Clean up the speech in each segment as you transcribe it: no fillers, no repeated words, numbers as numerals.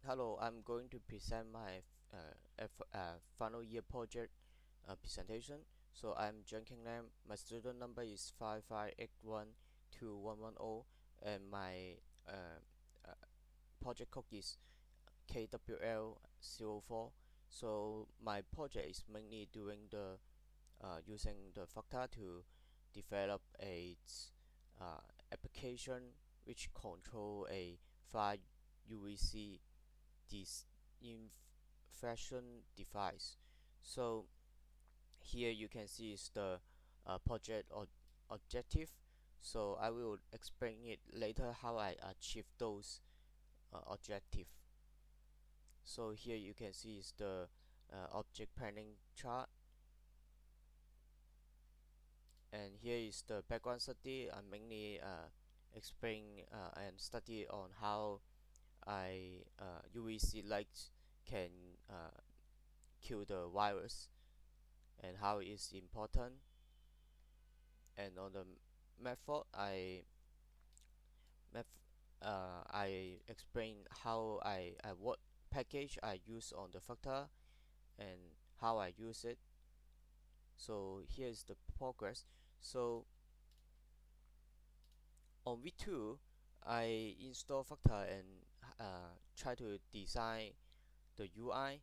Hello, I'm going to present my final year project presentation. So I'm John Lam. My student number is 55812110, and my uh, uh, project code is KWL04. So my project is mainly doing the using the Facta to develop a application which control a 5 UVC this infection device. So here you can see is the project objective. So I will explain it later how I achieve those objective. So here you can see is the object planning chart, and here is the background study. I mainly explain and study on how UVC light can kill the virus and how it's important. And on the method meth I explain how what package I use on the Factor and how I use it. So here's the progress. So on V2 I install Factor and try to design the UI,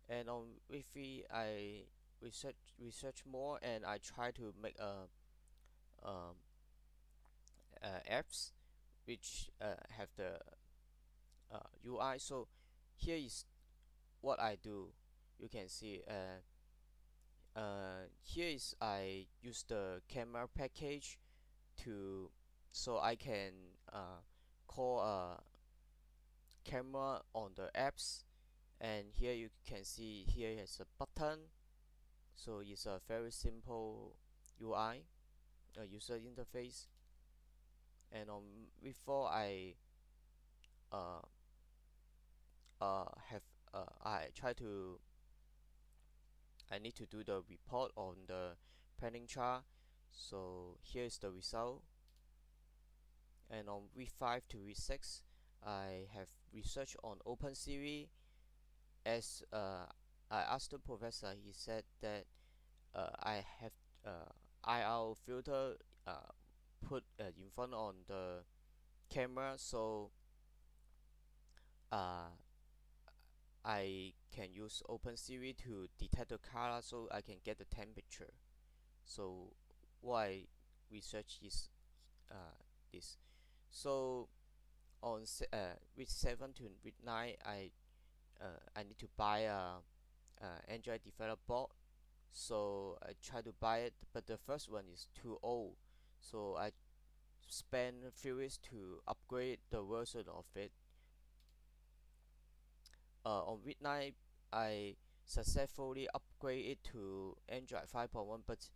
and on V3 I research more and I try to make um, apps which have the UI. So here is what I do. You can see here is I use the camera package to so I can call a camera on the apps, and here you can see here is a button. So it's a very simple UI, user interface. And on before uh, have I try to I need to do the report on the planning chart. So here's the result. And on week 5 to week 6 I have research on OpenCV. As I asked the professor, he said that I have uh, IR filter put in front on the camera, so uh, I can use OpenCV to detect the color so I can get the temperature. So why research is this. So on week 7 to week 9 I need to buy a Android developer board. So I try to buy it, but the first one is too old, so I spend a few weeks to upgrade the version of it. On week 9 I successfully upgrade it to Android 5.1, but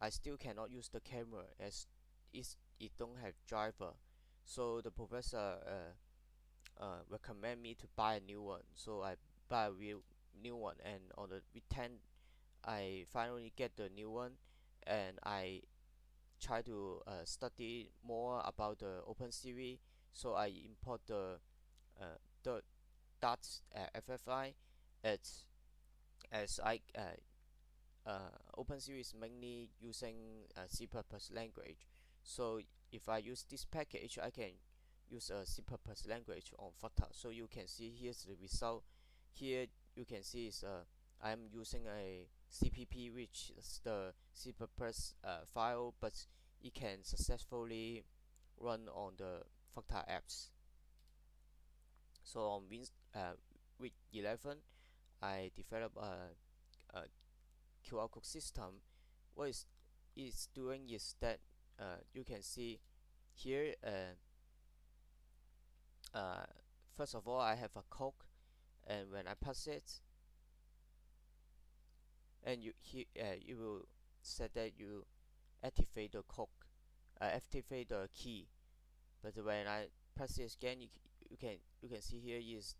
I still cannot use the camera as it don't have driver. So the professor recommend me to buy a new one, so I buy a real new one. And on the week 10 I finally get the new one, and I try to study more about the OpenCV. So I import the .ffi. It's as OpenCV is mainly using C++ language. So if I use this package, I can use a C++ language on Flutter. So you can see here's the result. Here you can see is I'm using a CPP, which is the C++ file, but it can successfully run on the Flutter apps. So on week 11, I develop a QR code system. What is doing is that you can see here. Uh, First of all, I have a code, and when I pass it, and you will set that you activate the code, activate the key. But when I press it again, you can see here is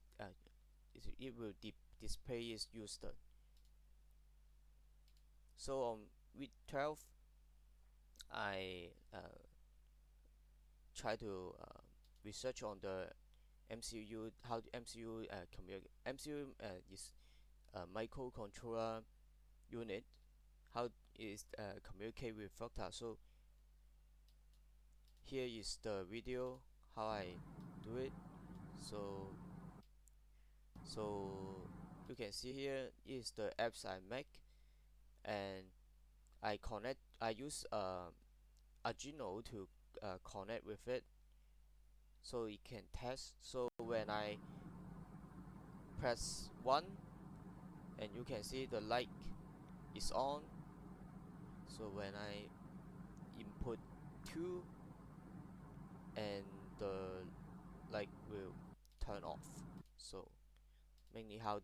it will display is used. So on week 12, I try to research on the MCU, how the MCU communicate. MCU is a microcontroller unit, how is communicate with Fractal. So here is the video how I do it. So you can see here is the apps I make, and I use Arduino to connect with it so it can test. So when I press 1, and you can see the light is on. So when I input 2, and the light will turn off. So mainly how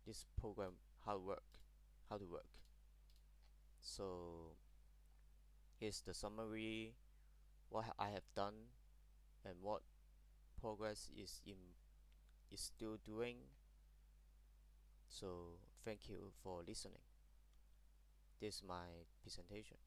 this program how to work. So here's the summary, what I have done and what progress is still doing. So thank you for listening. This is my presentation.